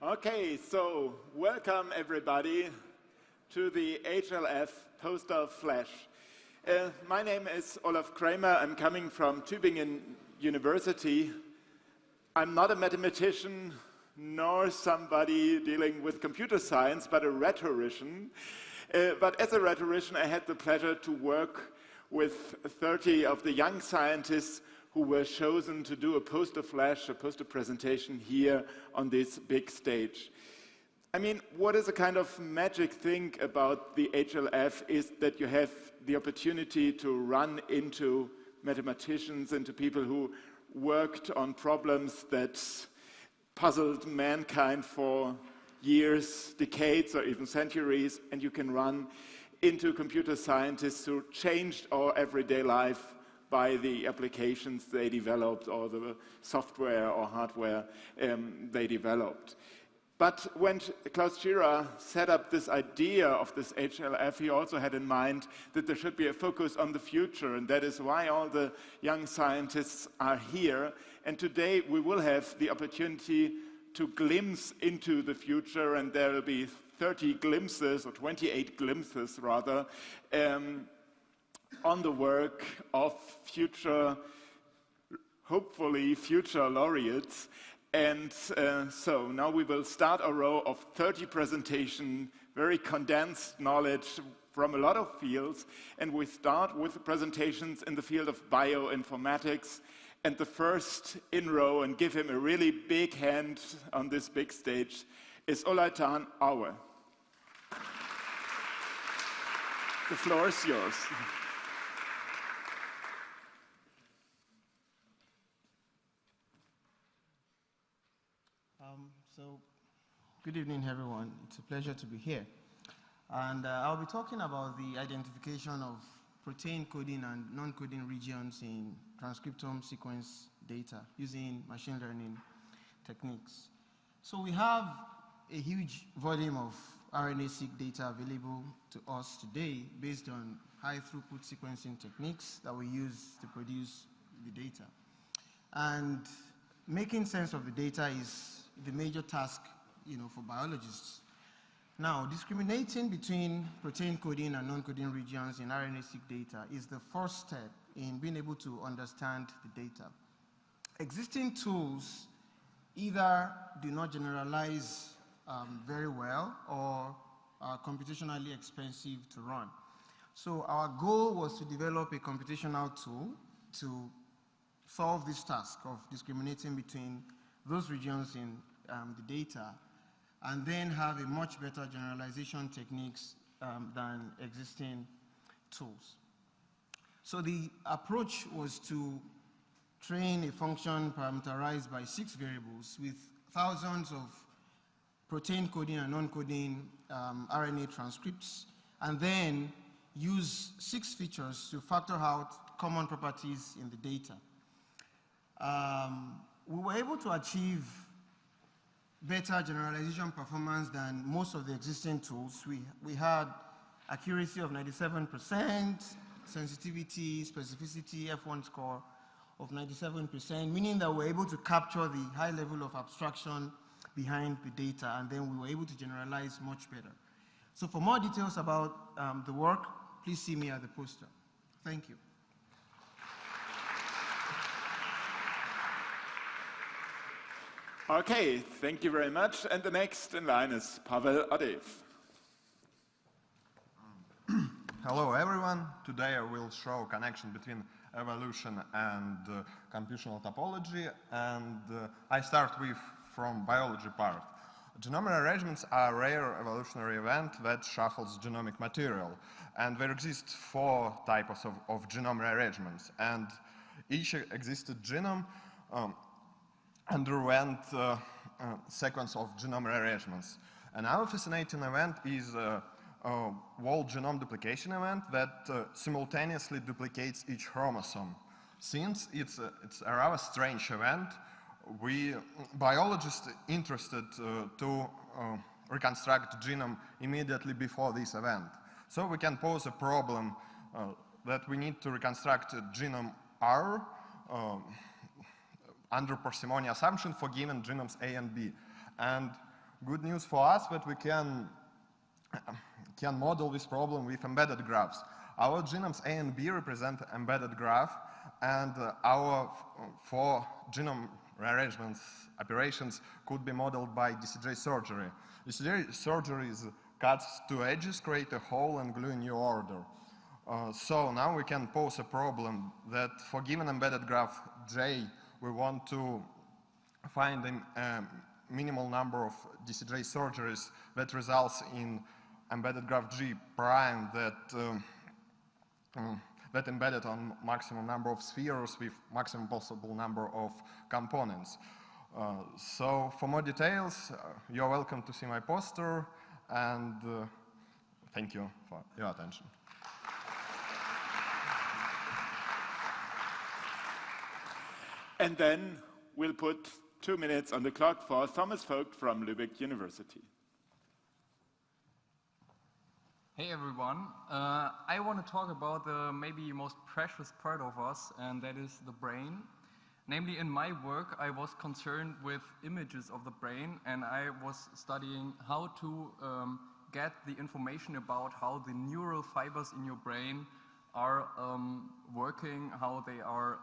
Okay, so welcome everybody to the HLF Postdoc Flash. My name is Olaf Kramer. I'm coming from Tübingen University. I'm not a mathematician nor somebody dealing with computer science, but a rhetorician. But as a rhetorician, I had the pleasure to work with 30 of the young scientists who were chosen to do a poster flash, a poster presentation here on this big stage. I mean, what is a kind of magic thing about the HLF is that you have the opportunity to run into mathematicians, into people who worked on problems that puzzled mankind for years, decades, or even centuries, and you can run into computer scientists who changed our everyday life by the applications they developed or the software or hardware they developed. But when Klaus Tschira set up this idea of this HLF, he also had in mind that there should be a focus on the future, and that is why all the young scientists are here. And today we will have the opportunity to glimpse into the future, and there will be 30 glimpses, or 28 glimpses rather, on the work of future, hopefully future laureates. And so now we will start a row of 30 presentations, very condensed knowledge from a lot of fields. And we start with presentations in the field of bioinformatics. And the first in row, and give him a really big hand on this big stage, is Olaitan Aue. The floor is yours. Good evening, everyone. It's a pleasure to be here. And I'll be talking about the identification of protein coding and non-coding regions in transcriptome sequence data using machine learning techniques. So we have a huge volume of RNA-seq data available to us today based on high-throughput sequencing techniques that we use to produce the data. And making sense of the data is the major task, for biologists. Now, discriminating between protein coding and non-coding regions in RNA-seq data is the first step in being able to understand the data. Existing tools either do not generalize very well or are computationally expensive to run. So our goal was to develop a computational tool to solve this task of discriminating between those regions in the data, and then have a much better generalization techniques than existing tools. So the approach was to train a function parameterized by 6 variables with thousands of protein coding and non-coding RNA transcripts, and then use 6 features to factor out common properties in the data. We were able to achieve better generalization performance than most of the existing tools. We had accuracy of 97%, sensitivity, specificity, F1 score of 97%, meaning that we're able to capture the high level of abstraction behind the data, and then we were able to generalize much better. So for more details about the work, please see me at the poster. Thank you. Okay, thank you very much. And the next in line is Pavel Adev. Hello, everyone. Today I will show a connection between evolution and computational topology. And I start from biology part. Genome rearrangements are a rare evolutionary event that shuffles genomic material. And there exist 4 types of genome rearrangements. And each existed genome underwent a sequence of genome rearrangements. Another fascinating event is a whole genome duplication event that simultaneously duplicates each chromosome. Since it's a rather strange event, we biologists interested to reconstruct the genome immediately before this event. So we can pose a problem that we need to reconstruct genome R under parsimony assumption for given genomes A and B. And good news for us that we can model this problem with embedded graphs. Our genomes A and B represent embedded graph, and our 4 genome rearrangements operations could be modeled by DCJ surgery. DCJ surgery cuts 2 edges, create a hole, and glue a new order. So now we can pose a problem that for given embedded graph J, we want to find a minimal number of DCJ surgeries that results in embedded graph G prime that embedded on maximum number of spheres with maximum possible number of components. So for more details, you're welcome to see my poster, and thank you for your attention. And then we'll put 2 minutes on the clock for Thomas Vogt from Lübeck University. Hey everyone, I want to talk about the maybe most precious part of us, and that is the brain. Namely, in my work, I was concerned with images of the brain, and I was studying how to get the information about how the neural fibers in your brain are working, how they are,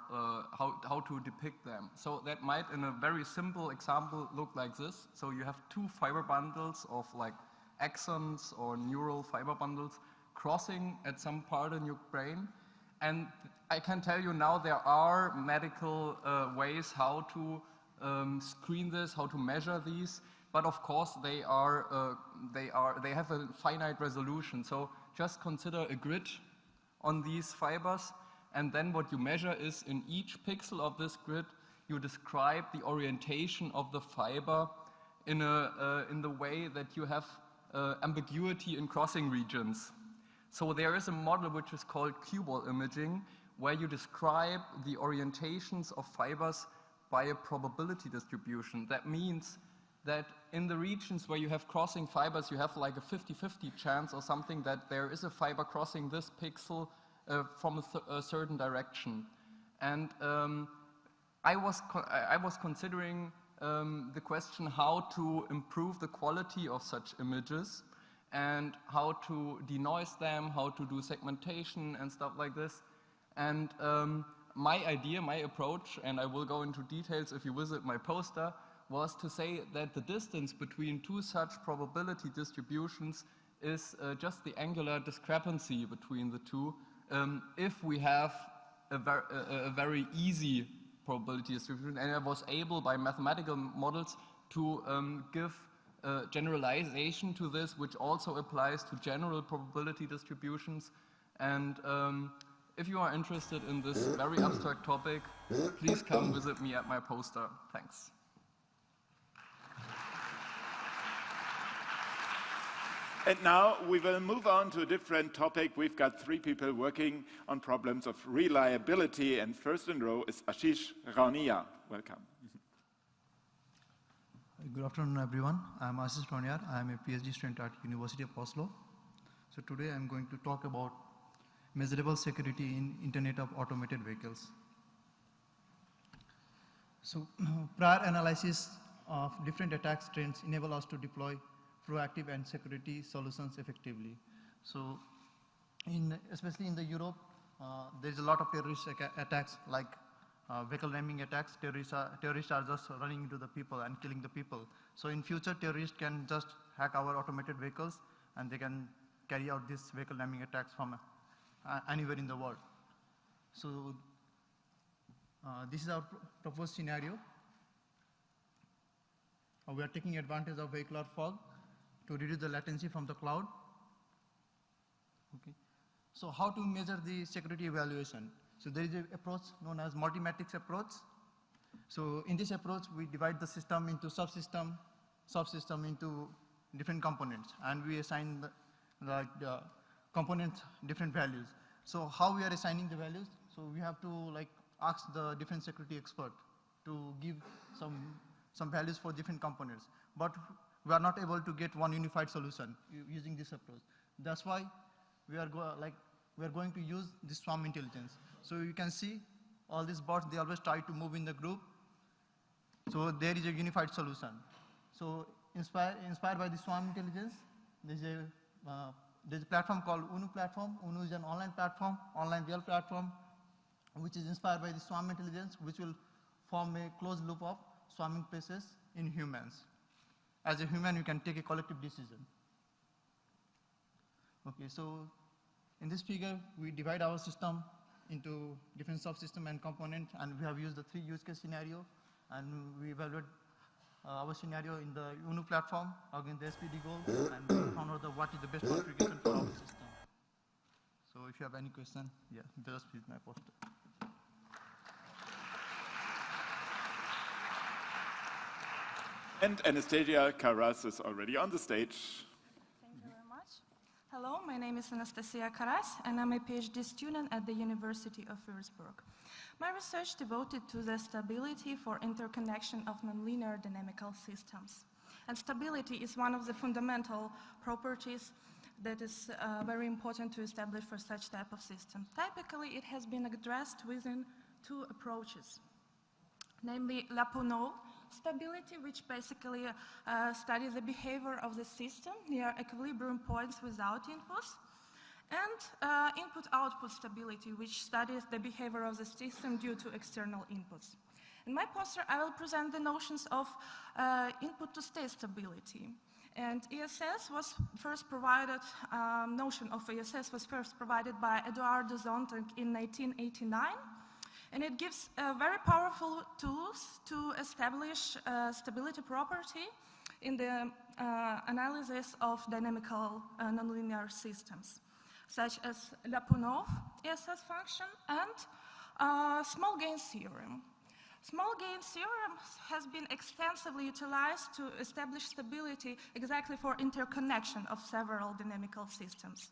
how to depict them. So that might, in a very simple example, look like this. So you have 2 fiber bundles of like axons or neural fiber bundles crossing at some part in your brain. And I can tell you now there are medical ways how to screen this, how to measure these, but of course they have a finite resolution. So just consider a grid on these fibers, and then what you measure is in each pixel of this grid, you describe the orientation of the fiber in the way that you have ambiguity in crossing regions. So there is a model which is called cue-ball imaging, where you describe the orientations of fibers by a probability distribution. That means that in the regions where you have crossing fibers, you have like a 50-50 chance or something that there is a fiber crossing this pixel from a certain direction. And I was considering the question how to improve the quality of such images and how to denoise them, how to do segmentation and stuff like this. And my idea, my approach, and I will go into details if you visit my poster, was to say that the distance between 2 such probability distributions is just the angular discrepancy between the 2 if we have a very easy probability distribution. And I was able by mathematical models to give generalization to this, which also applies to general probability distributions. And if you are interested in this very abstract topic, please come visit me at my poster. Thanks. And now we will move on to a different topic. We've got 3 people working on problems of reliability, and first in row is Ashish Raunia. Welcome. Good afternoon, everyone. I'm Ashish Raunia. I'm a PhD student at University of Oslo. So today I'm going to talk about measurable security in Internet of Automated Vehicles. So prior analysis of different attack trends enable us to deploy proactive and security solutions effectively. So especially in the Europe, there's a lot of terrorist attacks like vehicle ramming attacks. Terrorists are just running into the people and killing the people. So in future, terrorists can just hack our automated vehicles and they can carry out these vehicle ramming attacks from anywhere in the world. So this is our proposed scenario. We are taking advantage of vehicular fog to reduce the latency from the cloud. Okay. So how to measure the security evaluation? So there is an approach known as multi-matrix approach. So in this approach, we divide the system into subsystem into different components, and we assign the components different values. So how we are assigning the values? So we have to ask the different security expert to give some values for different components. But we are not able to get one unified solution using this approach. That's why we are going to use this swarm intelligence. So you can see all these bots, they always try to move in the group. So there is a unified solution. So inspired by the Swarm Intelligence. There's a platform called UNU platform. UNU is an online platform, online real platform, which is inspired by the Swarm Intelligence, which will form a closed loop of swarming places in humans. As a human, you can take a collective decision. Okay, so in this figure, we divide our system into different subsystem and component, and we have used the 3 use case scenario, and we evaluate our scenario in the UNU platform against the SPD goal, and we found out what is the best configuration for our system. So if you have any question, yeah, just please my poster. And Anastasia Karas is already on the stage. Thank you very much. Hello, my name is Anastasia Karas, and I'm a PhD student at the University of Würzburg. My research devoted to the stability for interconnection of nonlinear dynamical systems. And stability is one of the fundamental properties that is very important to establish for such type of system. Typically, it has been addressed within 2 approaches, namely Lyapunov stability, which basically studies the behavior of the system near equilibrium points without inputs, and input-output stability, which studies the behavior of the system due to external inputs. In my poster, I will present the notions of input-to-state stability. And ESS was first provided, notion of ESS was first provided by Eduardo Zonta in 1989. And it gives very powerful tools to establish stability property in the analysis of dynamical nonlinear systems, such as Lyapunov ESS function and small gain theorem. Small gain theorem has been extensively utilized to establish stability exactly for interconnection of several dynamical systems.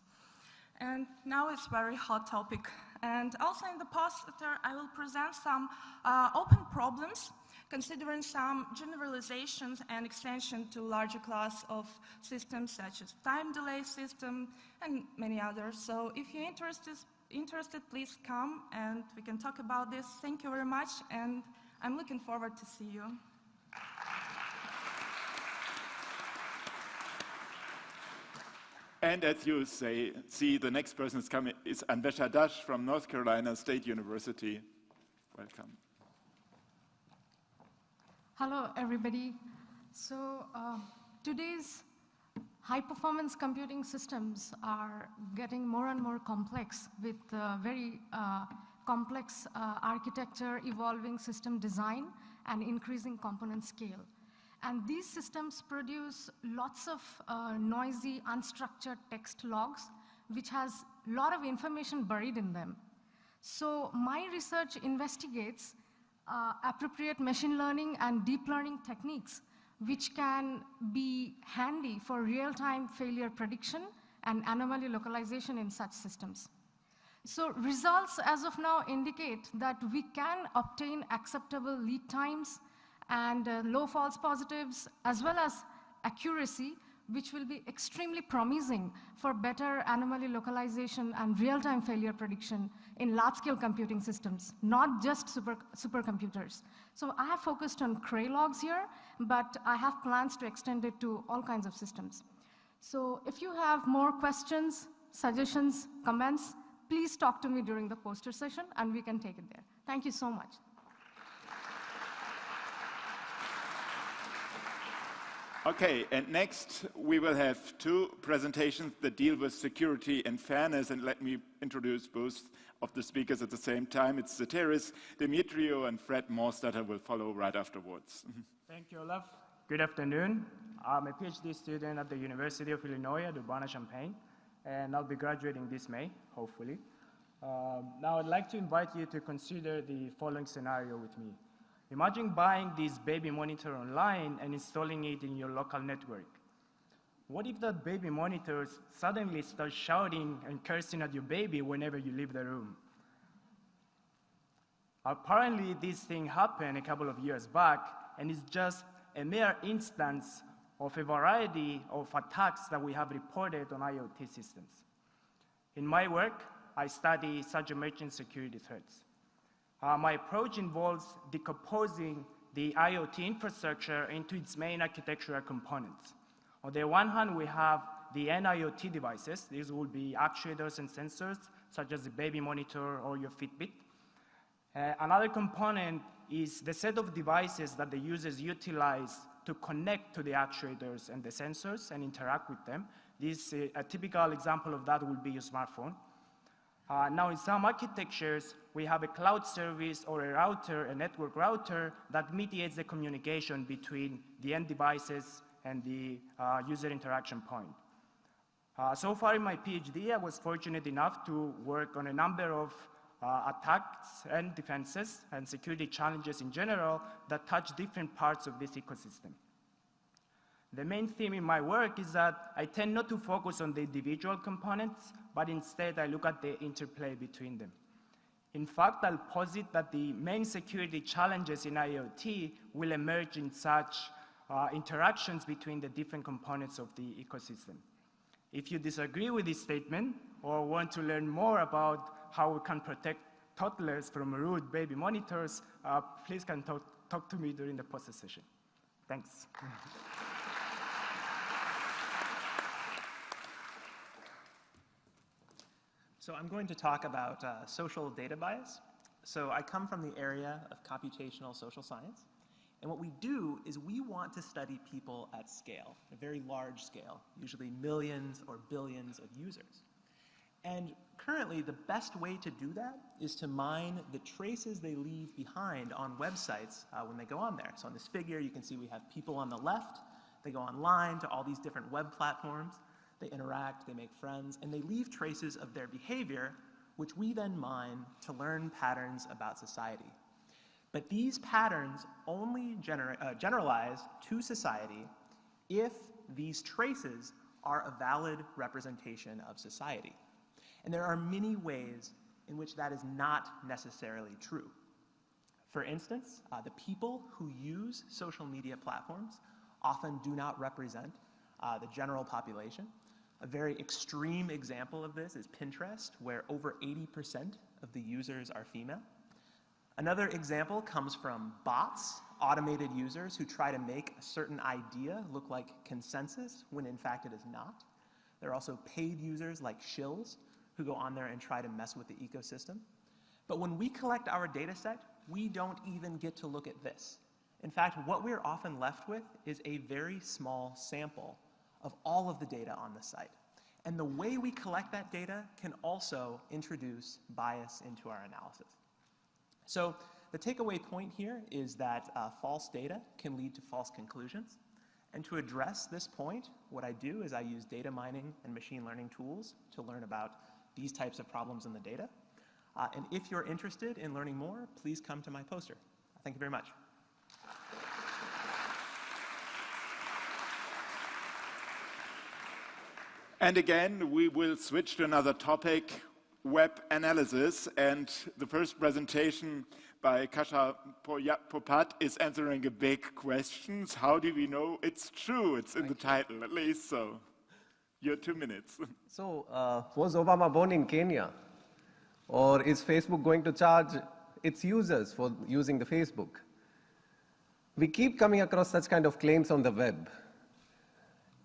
And now it's a very hot topic. And also in the poster, I will present some open problems, considering some generalizations and extension to larger class of systems, such as time delay system and many others. So if you're interested, please come and we can talk about this. Thank you very much, and I'm looking forward to see you. And as you see, the next person is coming is Anvesha Dash from North Carolina State University. Welcome. Hello, everybody. So today's high-performance computing systems are getting more and more complex with very complex architecture, evolving system design, and increasing component scale. And these systems produce lots of noisy, unstructured text logs, which has a lot of information buried in them. So my research investigates appropriate machine learning and deep learning techniques, which can be handy for real-time failure prediction and anomaly localization in such systems. So results as of now indicate that we can obtain acceptable lead times and low false positives, as well as accuracy, which will be extremely promising for better anomaly localization and real-time failure prediction in large-scale computing systems, not just supercomputers. So I have focused on Cray logs here, but I have plans to extend it to all kinds of systems. So if you have more questions, suggestions, comments, please talk to me during the poster session, and we can take it there. Thank you so much. Okay, and next we will have 2 presentations that deal with security and fairness, and let me introduce both of the speakers at the same time. It's Zeteris Demetrio and Fred Morstatter will follow right afterwards. Thank you, Olaf. Good afternoon. I'm a PhD student at the University of Illinois at Urbana-Champaign, and I'll be graduating this May, hopefully. Now I'd like to invite you to consider the following scenario with me. Imagine buying this baby monitor online and installing it in your local network. What if that baby monitor suddenly starts shouting and cursing at your baby whenever you leave the room? Apparently, this thing happened a couple of years back, and it's just a mere instance of a variety of attacks that we have reported on IoT systems. In my work, I study such emerging security threats. My approach involves decomposing the IoT infrastructure into its main architectural components. On the one hand, we have the NIoT devices. These will be actuators and sensors, such as the baby monitor or your Fitbit. Another component is the set of devices that the users utilize to connect to the actuators and the sensors and interact with them. A typical example of that would be your smartphone. Now, in some architectures, we have a cloud service or a router, a network router, that mediates the communication between the end devices and the user interaction point. So far in my PhD, I was fortunate enough to work on a number of attacks and defenses and security challenges in general that touch different parts of this ecosystem. The main theme in my work is that I tend not to focus on the individual components, but instead I look at the interplay between them. In fact, I'll posit that the main security challenges in IoT will emerge in such interactions between the different components of the ecosystem. If you disagree with this statement or want to learn more about how we can protect toddlers from rude baby monitors, please can talk to me during the poster session. Thanks. So I'm going to talk about social data bias. So I come from the area of computational social science. And what we do is we want to study people at scale, a very large scale, usually millions or billions of users. And currently, the best way to do that is to mine the traces they leave behind on websites when they go on there. So on this figure, you can see we have people on the left. They go online to all these different web platforms. They interact, they make friends, and they leave traces of their behavior, which we then mine to learn patterns about society. But these patterns only generalize to society if these traces are a valid representation of society. And there are many ways in which that is not necessarily true. For instance, the people who use social media platforms often do not represent the general population. A very extreme example of this is Pinterest, where over 80% of the users are female. Another example comes from bots, automated users who try to make a certain idea look like consensus when in fact it is not. There are also paid users like shills who go on there and try to mess with the ecosystem. But when we collect our data set, we don't even get to look at this. In fact, what we're often left with is a very small sample of all of the data on the site. And the way we collect that data can also introduce bias into our analysis. So the takeaway point here is that false data can lead to false conclusions. And to address this point, what I do is I use data mining and machine learning tools to learn about these types of problems in the data. And if you're interested in learning more, please come to my poster. Thank you very much. And again, we will switch to another topic, web analysis. And the first presentation by Kasia Popat is answering a big question. How do we know it's true? It's in the title, at least. So, your 2 minutes. So, was Obama born in Kenya? Or is Facebook going to charge its users for using the Facebook? We keep coming across such kind of claims on the web.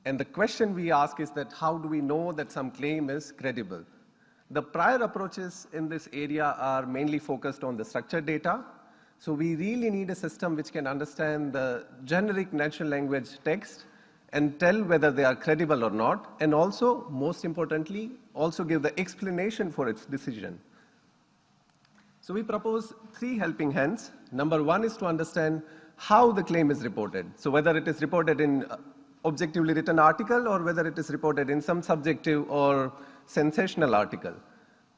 And the question we ask is that how do we know that some claim is credible? The prior approaches in this area are mainly focused on the structured data. So we really need a system which can understand the generic natural language text and tell whether they are credible or not. And also, most importantly, also give the explanation for its decision. So we propose 3 helping hands. Number 1 is to understand how the claim is reported. So whether it is reported in objectively written article or whether it is reported in some subjective or sensational article.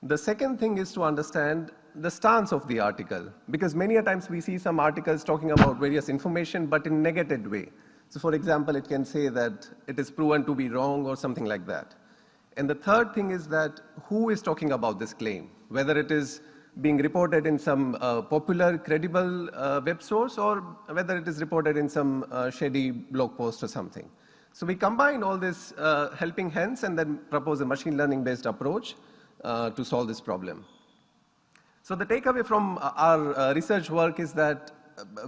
The second thing is to understand the stance of the article, because many a times we see some articles talking about various information but in negated way. So for example, it can say that it is proven to be wrong or something like that. And the third thing is that who is talking about this claim, whether it is being reported in some popular, credible web source or whether it is reported in some shady blog post or something. So we combine all this helping hands and then propose a machine learning based approach to solve this problem. So the takeaway from our research work is that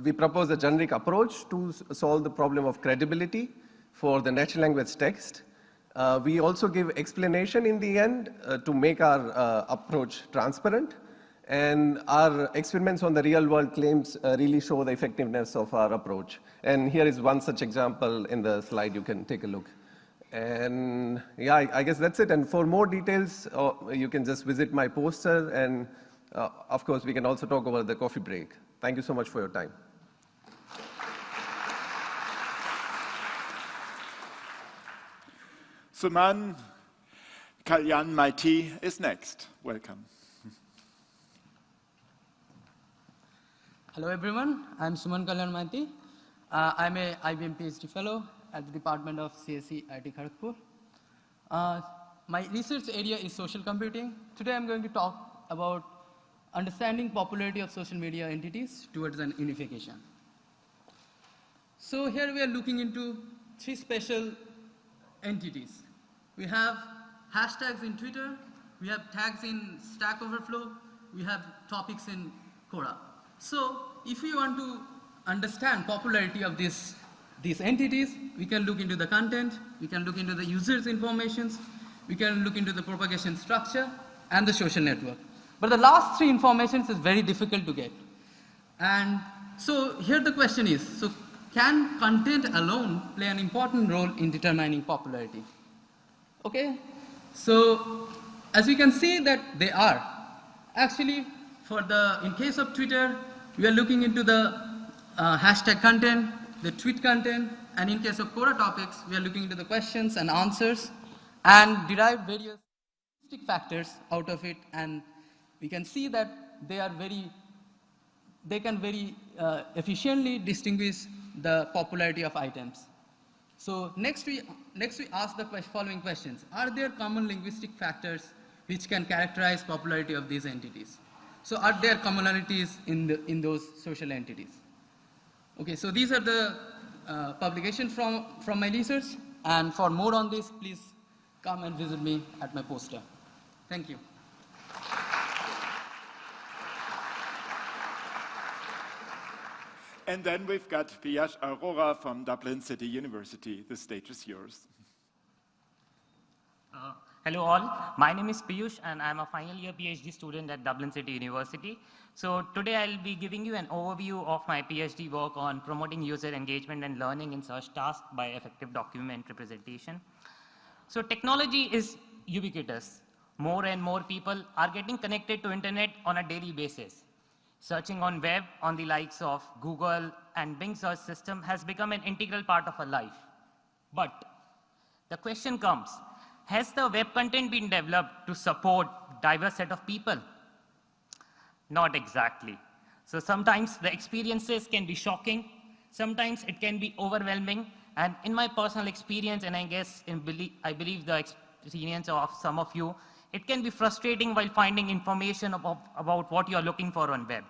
we propose a generic approach to solve the problem of credibility for the natural language text. We also give explanation in the end to make our approach transparent. And our experiments on the real world claims really show the effectiveness of our approach. And here is one such example in the slide. You can take a look. And yeah, I guess that's it. And for more details, you can just visit my poster. And of course, we can also talk over the coffee break. Thank you so much for your time. Suman Kalyan Maiti is next. Welcome. Hello everyone, I'm Suman Kalyan Maiti. I'm a IBM PhD fellow at the Department of CSE IIT Kharagpur. My research area is social computing. Today I'm going to talk about understanding popularity of social media entities towards an unification. So here we are looking into three special entities. We have hashtags in Twitter, we have tags in Stack Overflow, we have topics in Quora. So if we want to understand popularity of these entities, we can look into the content, we can look into the user's informations, we can look into the propagation structure and the social network. But the last three informations is very difficult to get. And so here the question is, so can content alone play an important role in determining popularity? Okay, so as we can see that they are. Actually, in case of Twitter, we are looking into the hashtag content, the tweet content, and in case of Quora topics, we are looking into the questions and answers and derive various factors out of it, and we can see that they can very efficiently distinguish the popularity of items. So next we ask the following questions. Are there common linguistic factors which can characterize popularity of these entities? So are there commonalities in those social entities? Okay, so these are the publications from my research, and for more on this, please come and visit me at my poster. Thank you. And then we've got Piyush Arora from Dublin City University. The stage is yours. Hello all, my name is Piyush and I'm a final year PhD student at Dublin City University. So today I'll be giving you an overview of my PhD work on promoting user engagement and learning in search tasks by effective document representation. So technology is ubiquitous. More and more people are getting connected to internet on a daily basis. Searching on web on the likes of Google and Bing search system has become an integral part of our life. But the question comes, has the web content been developed to support diverse set of people? Not exactly. So sometimes the experiences can be shocking, sometimes it can be overwhelming, and in my personal experience, and I guess I believe the experience of some of you, it can be frustrating while finding information about what you are looking for on web.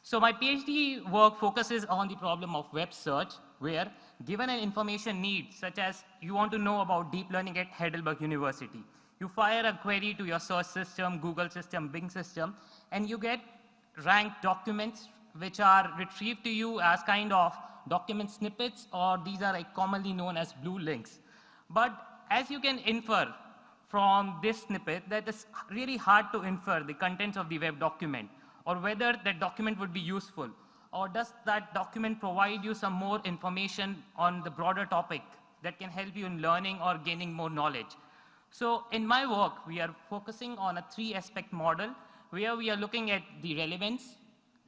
So my PhD work focuses on the problem of web search, where given an information need, such as you want to know about deep learning at Heidelberg University, you fire a query to your search system, Google system, Bing system, and you get ranked documents which are retrieved to you as kind of document snippets, or these are like commonly known as blue links. But as you can infer from this snippet, that it's really hard to infer the contents of the web document, or whether that document would be useful, or does that document provide you some more information on the broader topic that can help you in learning or gaining more knowledge. So in my work, we are focusing on a three-aspect model where we are looking at the relevance,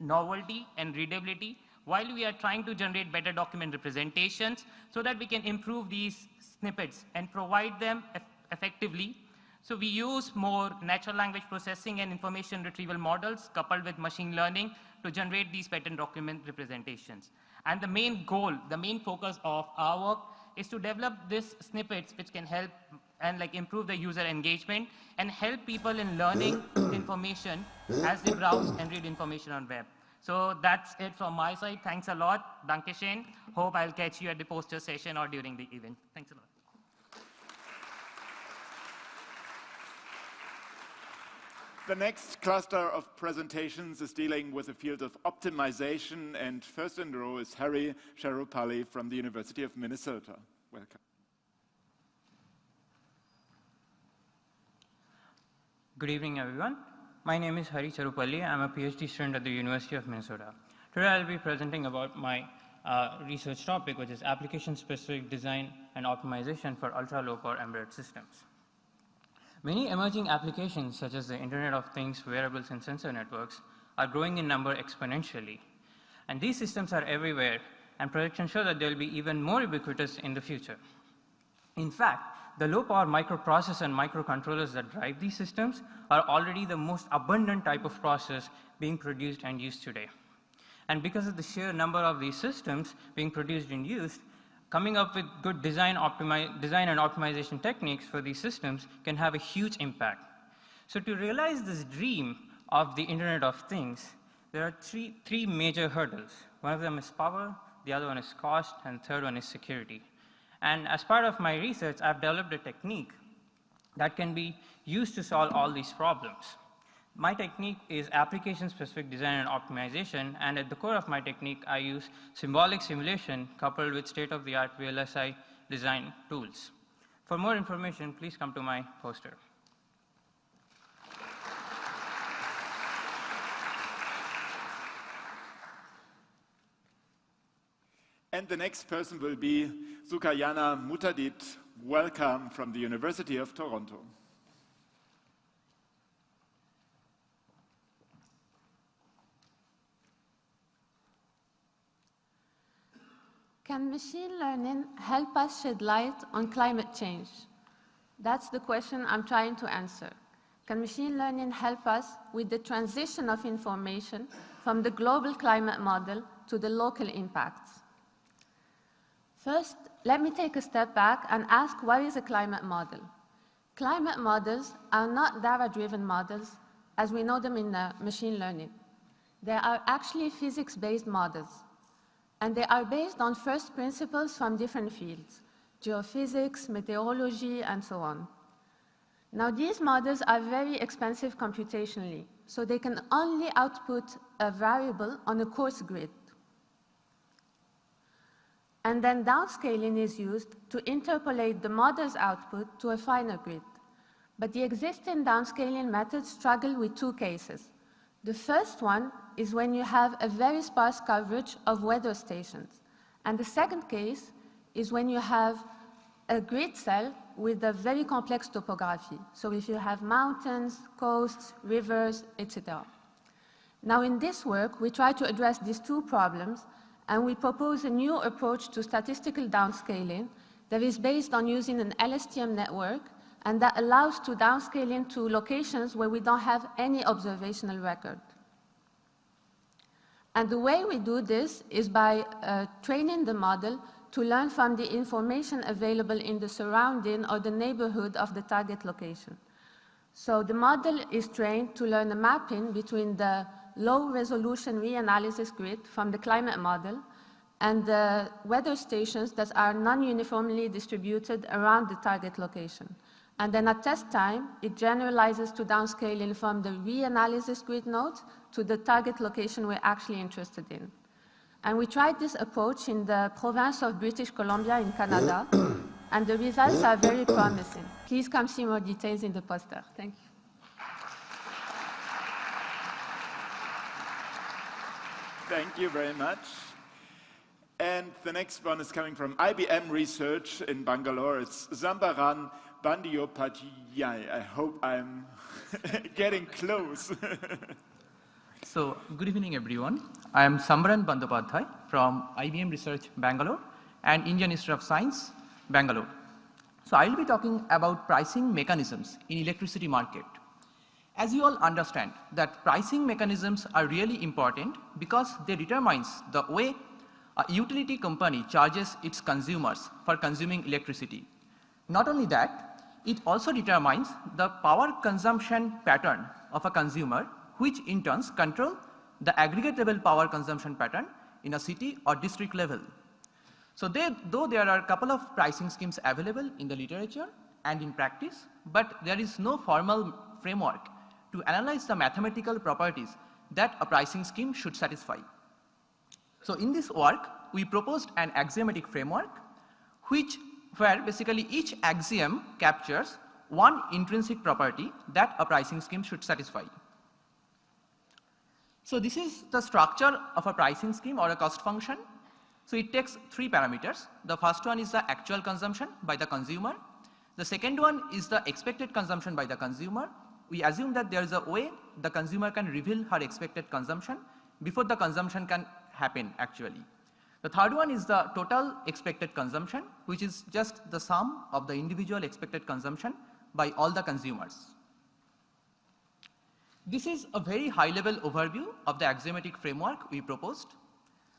novelty, and readability, while we are trying to generate better document representations so that we can improve these snippets and provide them effectively. So we use more natural language processing and information retrieval models coupled with machine learning to generate these pattern document representations. And the main goal, the main focus of our work is to develop these snippets which can help and improve the user engagement and help people in learning information as they browse and read information on web. So that's it from my side. Thanks a lot. Danke schön. Hope I'll catch you at the poster session or during the event. Thanks a lot. The next cluster of presentations is dealing with the field of optimization, and first in the row is Hari Sharupalli from the University of Minnesota. Welcome. Good evening, everyone. My name is Hari Sharupalli. I'm a PhD student at the University of Minnesota. Today I'll be presenting about my research topic, which is application-specific design and optimization for ultra-low power embedded systems. Many emerging applications, such as the Internet of Things, wearables, and sensor networks, are growing in number exponentially. And these systems are everywhere, and projections show that they'll be even more ubiquitous in the future. In fact, the low-power microprocessors and microcontrollers that drive these systems are already the most abundant type of process being produced and used today. And because of the sheer number of these systems being produced and used, coming up with good design and optimization techniques for these systems can have a huge impact. So to realize this dream of the Internet of Things, there are three major hurdles. One of them is power, the other one is cost, and the third one is security. And as part of my research, I've developed a technique that can be used to solve all these problems. My technique is application-specific design and optimization, and at the core of my technique, I use symbolic simulation coupled with state-of-the-art VLSI design tools. For more information, please come to my poster. And the next person will be Sukayana Mutadit. Welcome from the University of Toronto. Can machine learning help us shed light on climate change? That's the question I'm trying to answer. Can machine learning help us with the transition of information from the global climate model to the local impacts? First, let me take a step back and ask, what is a climate model? Climate models are not data-driven models as we know them in machine learning. They are actually physics-based models. And they are based on first principles from different fields, geophysics, meteorology, and so on. Now, these models are very expensive computationally, so they can only output a variable on a coarse grid. And then downscaling is used to interpolate the model's output to a finer grid. But the existing downscaling methods struggle with two cases. The first one is when you have a very sparse coverage of weather stations. And the second case is when you have a grid cell with a very complex topography. So if you have mountains, coasts, rivers, etc. Now in this work, we try to address these two problems, and we propose a new approach to statistical downscaling that is based on using an LSTM network, and that allows to downscaling to locations where we don't have any observational record. And the way we do this is by training the model to learn from the information available in the surrounding or the neighborhood of the target location. So the model is trained to learn a mapping between the low-resolution reanalysis grid from the climate model and the weather stations that are non-uniformly distributed around the target location. And then at test time, it generalizes to downscaling from the reanalysis grid node to the target location we're actually interested in. And we tried this approach in the province of British Columbia in Canada, and the results are very promising. Please come see more details in the poster. Thank you. Thank you very much. And the next one is coming from IBM Research in Bangalore. It's Zambaran Bandyopadhyay. I hope I'm getting close. So, good evening, everyone. I am Sambaran Bandyopadhyay from IBM Research, Bangalore, and Indian Institute of Science, Bangalore. So, I will be talking about pricing mechanisms in electricity market. As you all understand, that pricing mechanisms are really important because they determine the way a utility company charges its consumers for consuming electricity. Not only that, it also determines the power consumption pattern of a consumer, which in turn control the aggregate level power consumption pattern in a city or district level. So though there are a couple of pricing schemes available in the literature and in practice, but there is no formal framework to analyze the mathematical properties that a pricing scheme should satisfy. So in this work, we proposed an axiomatic framework where basically each axiom captures one intrinsic property that a pricing scheme should satisfy. So this is the structure of a pricing scheme or a cost function. So it takes 3 parameters. The first one is the actual consumption by the consumer. The second one is the expected consumption by the consumer. We assume that there is a way the consumer can reveal her expected consumption before the consumption can happen actually. The third one is the total expected consumption, which is just the sum of the individual expected consumption by all the consumers. This is a very high-level overview of the axiomatic framework we proposed.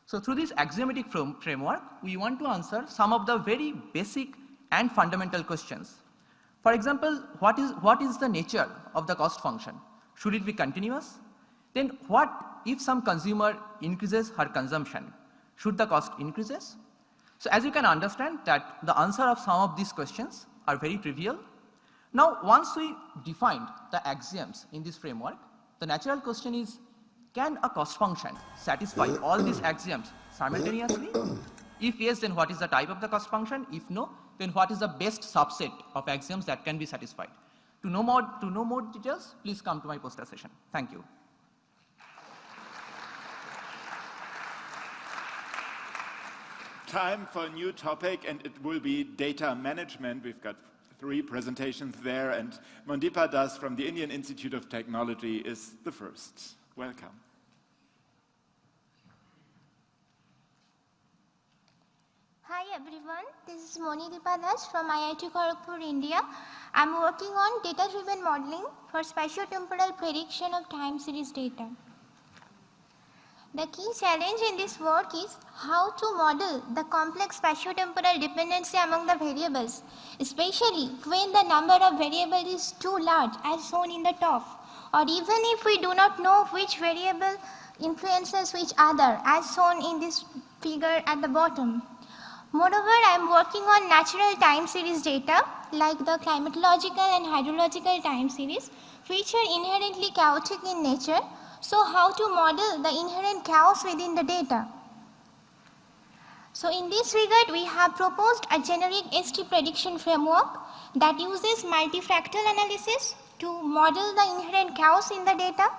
So through this axiomatic framework, we want to answer some of the very basic and fundamental questions. For example, what is the nature of the cost function? Should it be continuous? Then what if some consumer increases her consumption? Should the cost increases? So as you can understand that the answer of some of these questions are very trivial. Now, once we defined the axioms in this framework, the natural question is, can a cost function satisfy all these axioms simultaneously? If yes, then what is the type of the cost function? If no, then what is the best subset of axioms that can be satisfied? To know more details, please come to my poster session. Thank you. Time for a new topic, and it will be data management. We've got 3 presentations there, and Mandipa Das from the Indian Institute of Technology is the first. Welcome. Hi everyone, this is Monideepa Das from IIT Kharagpur, India. I'm working on data-driven modeling for spatiotemporal prediction of time series data. The key challenge in this work is how to model the complex spatiotemporal dependency among the variables, especially when the number of variables is too large as shown in the top, or even if we do not know which variable influences which other as shown in this figure at the bottom. Moreover, I am working on natural time series data like the climatological and hydrological time series, which are inherently chaotic in nature. So how to model the inherent chaos within the data? So in this regard, we have proposed a generic ST prediction framework that uses multifractal analysis to model the inherent chaos in the data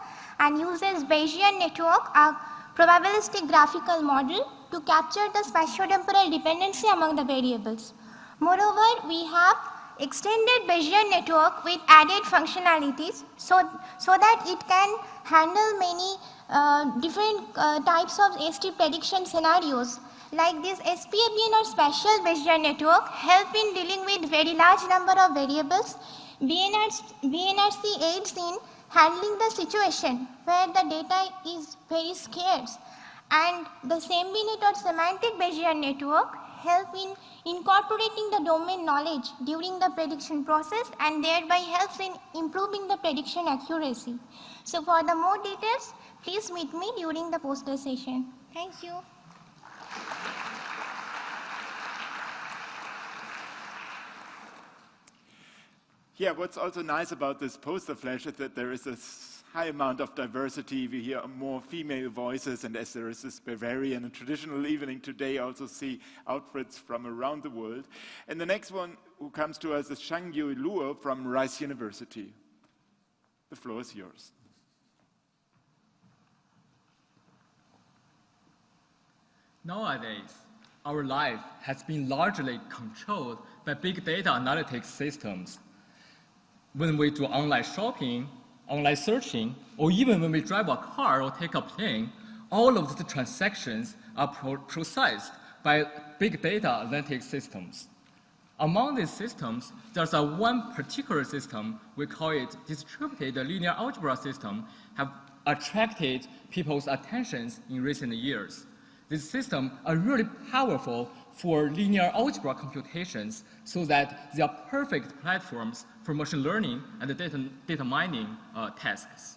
and uses Bayesian network, a probabilistic graphical model, to capture the spatiotemporal dependency among the variables. Moreover, we have extended Bayesian network with added functionalities so that it can handle many different types of ST prediction scenarios. Like this SPABN or spatial Bayesian network help in dealing with very large number of variables. BNRC aids in handling the situation where the data is very scarce. And the SEMBNet or semantic Bayesian network help in incorporating the domain knowledge during the prediction process and thereby helps in improving the prediction accuracy. So for the more details, please meet me during the poster session. Thank you. Yeah, what's also nice about this poster flash is that there is a high amount of diversity. We hear more female voices, and as there is this Bavarian and traditional evening today, also see outfits from around the world. And the next one who comes to us is Shangyu Luo from Rice University. The floor is yours. Nowadays, our life has been largely controlled by big data analytics systems. When we do online shopping, online searching, or even when we drive a car or take a plane, all of the transactions are processed by big data analytics systems. Among these systems, there's one particular system, we call it distributed linear algebra system, have attracted people's attentions in recent years. These systems are really powerful for linear algebra computations so that they are perfect platforms for machine learning and data mining tasks.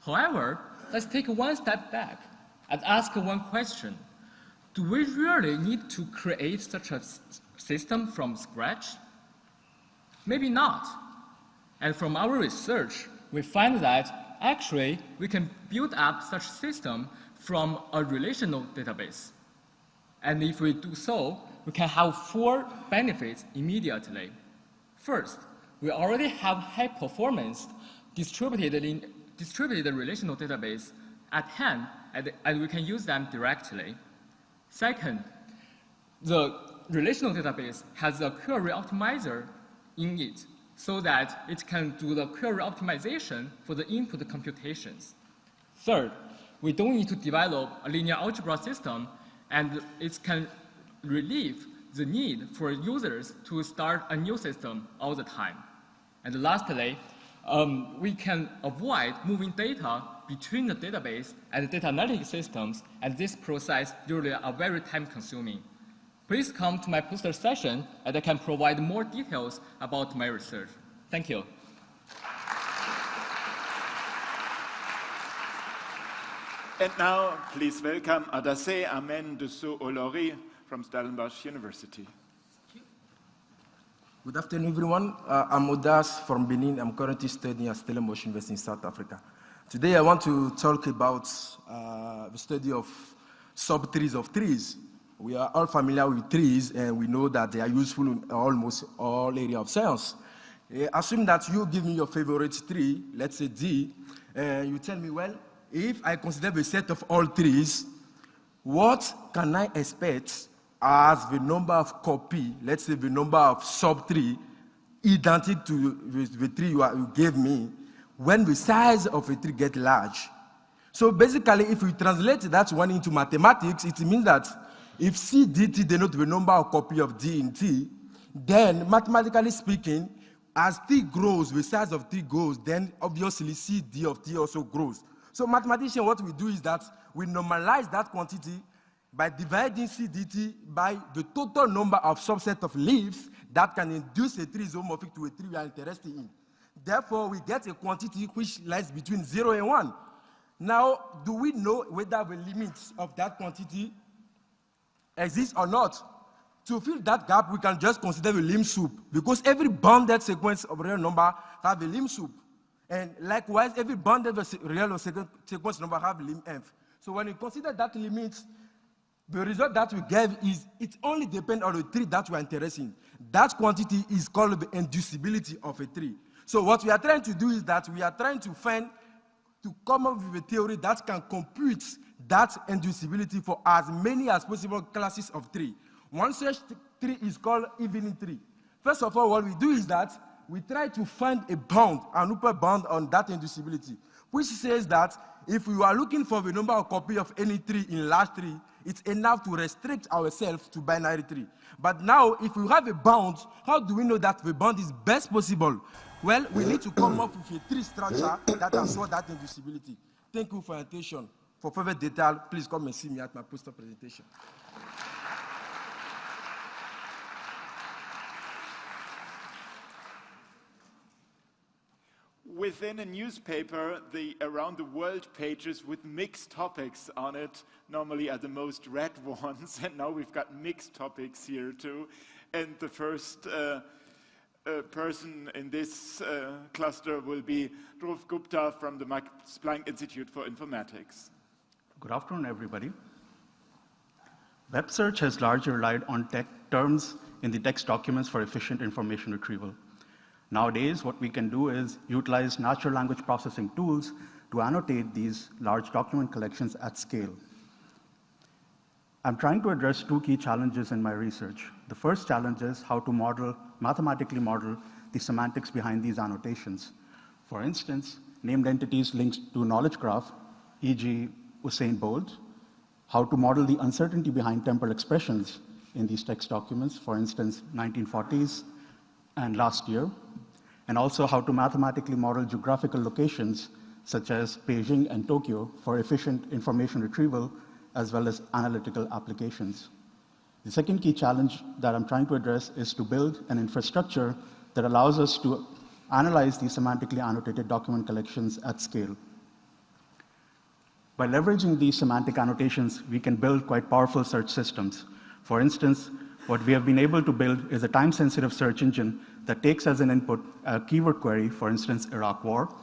However, let's take one step back and ask one question. Do we really need to create such a system from scratch? Maybe not. And from our research, we find that actually we can build up such system from a relational database. And if we do so, we can have 4 benefits immediately. First, we already have high performance distributed relational database at hand, and we can use them directly. Second, the relational database has a query optimizer in it, so that it can do the query optimization for the input computations. Third, we don't need to develop a linear algebra system, and it can relieve the need for users to start a new system all the time. And lastly, we can avoid moving data between the database and the data analytic systems, and this process usually are very time-consuming. Please come to my poster session, and I can provide more details about my research. Thank you. And now, please welcome Adase Amen Dusso Olori from Stellenbosch University. Good afternoon, everyone. I'm Odas from Benin. I'm currently studying at Stellenbosch University in South Africa. Today, I want to talk about the study of subtrees of trees. We are all familiar with trees, and we know that they are useful in almost all areas of science. Assume that you give me your favorite tree, let's say D, and you tell me, well, if I consider the set of all trees, what can I expect as the number of copy, let's say the number of subtree, identical to the tree you gave me, when the size of a tree gets large? So basically, if we translate that one into mathematics, it means that if C dt denotes the number of copy of D in T, then mathematically speaking, as T grows, the size of T grows, then obviously C D of T also grows. So mathematicians, what we do is that we normalize that quantity by dividing C dt by the total number of subset of leaves that can induce a tree isomorphic to a tree we are interested in. Therefore, we get a quantity which lies between 0 and 1. Now, do we know whether the limits of that quantity exist or not? To fill that gap, we can just consider the limb soup, because every bounded sequence of real number have a limb soup. And likewise, every bounded real sequence number have a limb f. So when you consider that limit, the result that we get is it only depends on the tree that we are interested in. That quantity is called the inducibility of a tree. So what we are trying to do is that we are trying to come up with a theory that can compute that inducibility for as many as possible classes of tree. One such tree is called evening tree. First of all, what we do is that we try to find a bound, an upper bound on that inducibility, which says that if we are looking for the number of copies of any tree in large tree, it's enough to restrict ourselves to binary tree. But now, if we have a bound, how do we know that the bound is best possible? Well, we need to come up with a tree structure that assures that inducibility. Thank you for your attention. For further detail, please come and see me at my poster presentation. Within a newspaper, the around the world pages with mixed topics on it normally are the most read ones, and now we've got mixed topics here too. And the first person in this cluster will be Dhruv Gupta from the Max Planck Institute for Informatics. Good afternoon, everybody. Web search has largely relied on terms in the text documents for efficient information retrieval. Nowadays, what we can do is utilize natural language processing tools to annotate these large document collections at scale. I'm trying to address 2 key challenges in my research. The first challenge is how to mathematically model the semantics behind these annotations. For instance, named entities linked to knowledge graph, e.g. Usain Bolt, how to model the uncertainty behind temporal expressions in these text documents, for instance, 1940s and last year, and also how to mathematically model geographical locations such as Beijing and Tokyo for efficient information retrieval as well as analytical applications. The second key challenge that I'm trying to address is to build an infrastructure that allows us to analyze these semantically annotated document collections at scale. By leveraging these semantic annotations, we can build quite powerful search systems. For instance, what we have been able to build is a time-sensitive search engine that takes as an input a keyword query, for instance, Iraq War,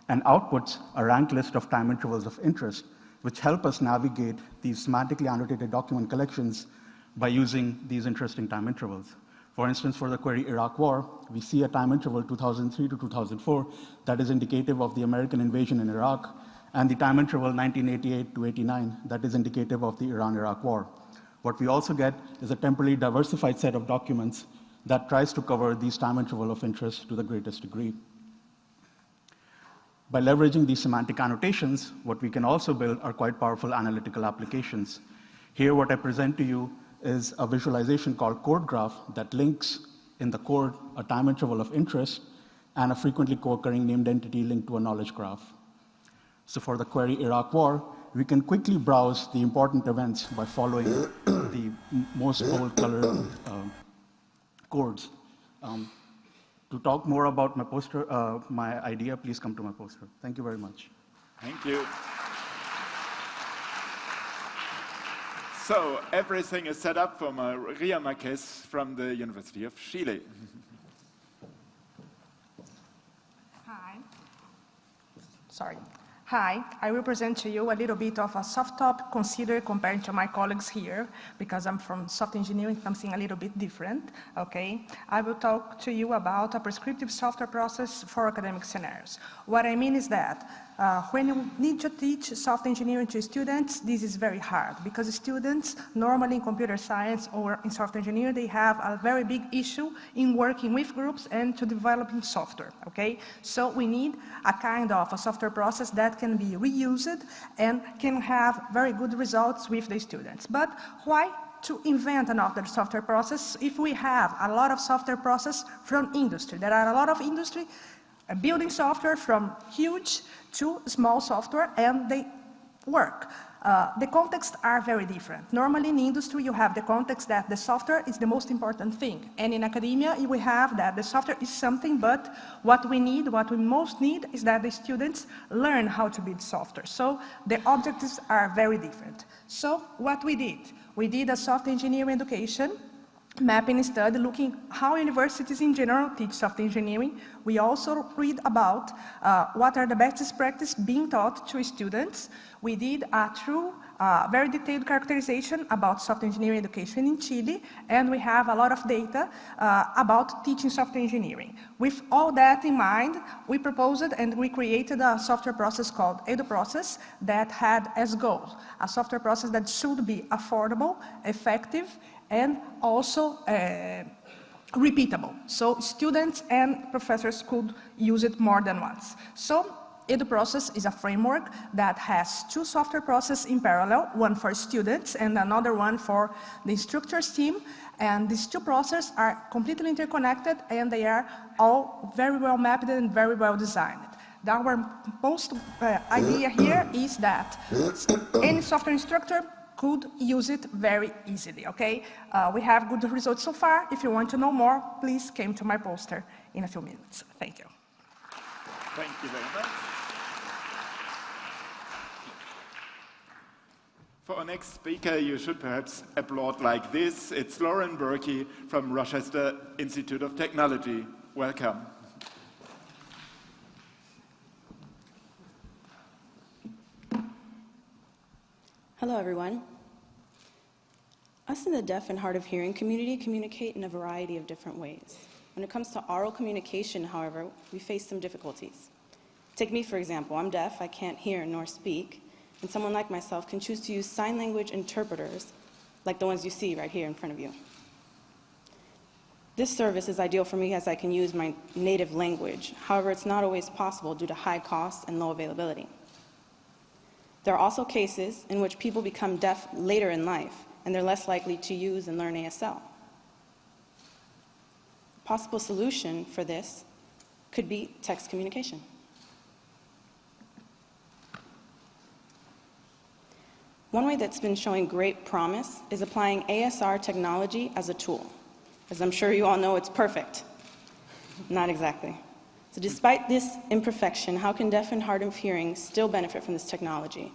and outputs a ranked list of time intervals of interest, which help us navigate these semantically annotated document collections by using these interesting time intervals. For instance, for the query Iraq War, we see a time interval 2003 to 2004 that is indicative of the American invasion in Iraq, and the time interval 1988 to 89 that is indicative of the Iran-Iraq War. What we also get is a temporally diversified set of documents that tries to cover these time interval of interest to the greatest degree. By leveraging these semantic annotations, what we can also build are quite powerful analytical applications. Here, what I present to you is a visualization called code graph that links in the code a time interval of interest and a frequently co-occurring named entity linked to a knowledge graph. So for the query Iraq War, we can quickly browse the important events by following the most bold colored codes. To talk more about my poster, my idea, please come to my poster. Thank you very much. Thank you. So everything is set up for Maria Marquez from the University of Chile. Hi. Sorry. Hi, I will present to you a little bit of a soft top considered compared to my colleagues here, because I'm from software engineering, something a little bit different, okay? I will talk to you about a prescriptive software process for academic scenarios. What I mean is that when you need to teach software engineering to students, this is very hard, because students normally in computer science or in software engineering, they have a very big issue in working with groups and to developing software, okay? So we need a kind of a software process that can be reused and can have very good results with the students. But why to invent another software process if we have a lot of software process from industry? There are a lot of industry building software from huge to small software, and they work. The contexts are very different. Normally in industry, you have the context that the software is the most important thing. And in academia, we have that the software is something, but what we most need is that the students learn how to build software. So the objectives are very different. So what we did a software engineering education mapping study looking how universities in general teach software engineering. We also read about what are the best practices being taught to students. We did a true, very detailed characterization about software engineering education in Chile, and we have a lot of data about teaching software engineering. With all that in mind, we proposed and we created a software process called EduProcess that had as goal a software process that should be affordable, effective, and also repeatable. So students and professors could use it more than once. So EduProcess is a framework that has two software processes in parallel, one for students and another one for the instructors team. And these two processes are completely interconnected, and they are all very well mapped and very well designed. Our most idea here is that any software instructor could use it very easily, okay? We have good results so far. If you want to know more, please come to my poster in a few minutes. Thank you. Thank you very much. For our next speaker, you should perhaps applaud like this. It's Lauren Berkey from Rochester Institute of Technology. Welcome. Hello, everyone. Us in the deaf and hard of hearing community communicate in a variety of different ways. When it comes to oral communication, however, we face some difficulties. Take me, for example. I'm deaf, I can't hear nor speak, and someone like myself can choose to use sign language interpreters like the ones you see right here in front of you. This service is ideal for me as I can use my native language. However, it's not always possible due to high costs and low availability. There are also cases in which people become deaf later in life, and they're less likely to use and learn ASL. A possible solution for this could be text communication. One way that's been showing great promise is applying ASR technology as a tool. As I'm sure you all know, it's perfect. Not exactly. So despite this imperfection, how can deaf and hard of hearing still benefit from this technology?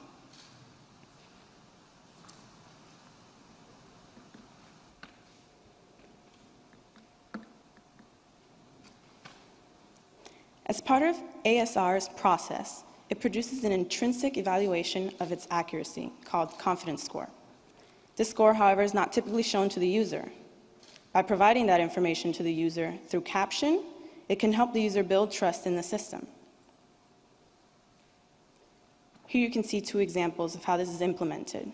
As part of ASR's process, it produces an intrinsic evaluation of its accuracy called confidence score. This score, however, is not typically shown to the user. By providing that information to the user through caption, it can help the user build trust in the system. Here you can see two examples of how this is implemented.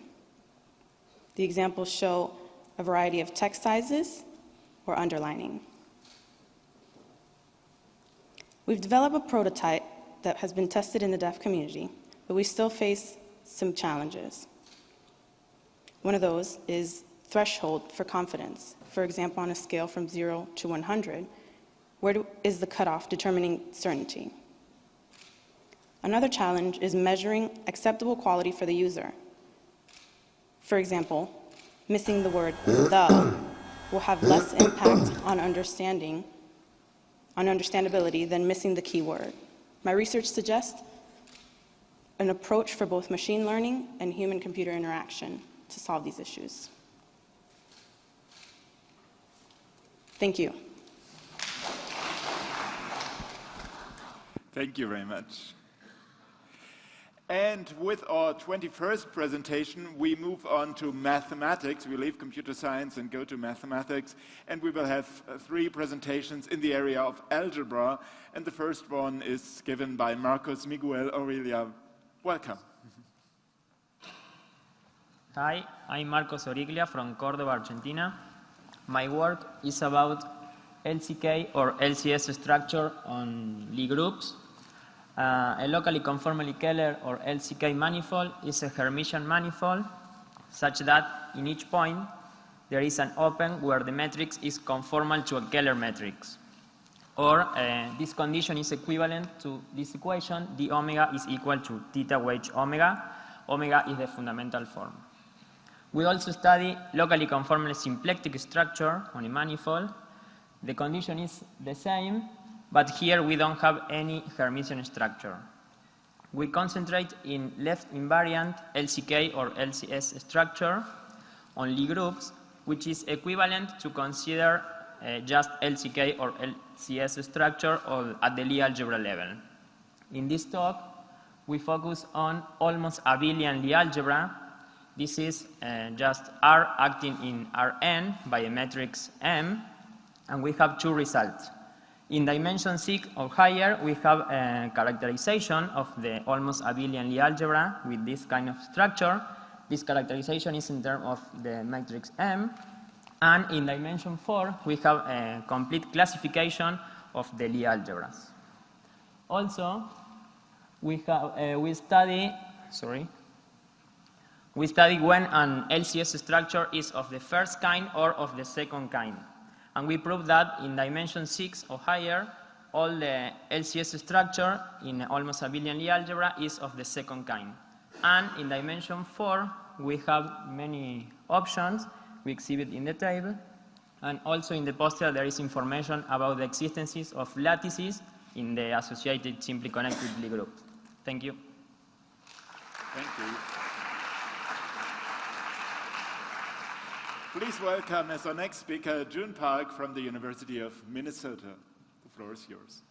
The examples show a variety of text sizes or underlining. We've developed a prototype that has been tested in the deaf community, but we still face some challenges. One of those is threshold for confidence. For example, on a scale from 0 to 100, where is the cutoff determining certainty? Another challenge is measuring acceptable quality for the user. For example, missing the word the will have less impact on understandability than missing the keyword. My research suggests an approach for both machine learning and human-computer interaction to solve these issues. Thank you. Thank you very much. And with our 21st presentation, we move on to mathematics. We leave computer science and go to mathematics. And we will have 3 presentations in the area of algebra. And the first one is given by Marcos Miguel Aurelia. Welcome. Hi, I'm Marcos Origlia from Córdoba, Argentina. My work is about LCK or LCS structure on Lie groups. A locally conformally Keller or LCK manifold is a Hermitian manifold such that in each point there is an open where the matrix is conformal to a Keller matrix. Or this condition is equivalent to this equation, d omega is equal to theta wedge omega. Omega is the fundamental form. We also study locally conformal symplectic structure on a manifold. The condition is the same, but here we don't have any Hermitian structure. We concentrate in left invariant LCK or LCS structure on Lie groups, which is equivalent to consider just LCK or LCS structure at the Lie algebra level. In this talk, we focus on almost abelian Lie algebra. This is just R acting in Rn by a matrix M, and we have 2 results. In dimension 6 or higher, we have a characterization of the almost abelian Lie algebra with this kind of structure. This characterization is in terms of the matrix M. And in dimension 4, we have a complete classification of the Lie algebras. Also, we study when an LCS structure is of the first kind or of the second kind. And we prove that in dimension 6 or higher, all the LCS structure in almost abelian Lie algebra is of the second kind. And in dimension 4, we have many options we exhibit in the table. And also in the poster, there is information about the existences of lattices in the associated simply connected Lie group. Thank you. Thank you. Please welcome as our next speaker, June Park from the University of Minnesota. The floor is yours.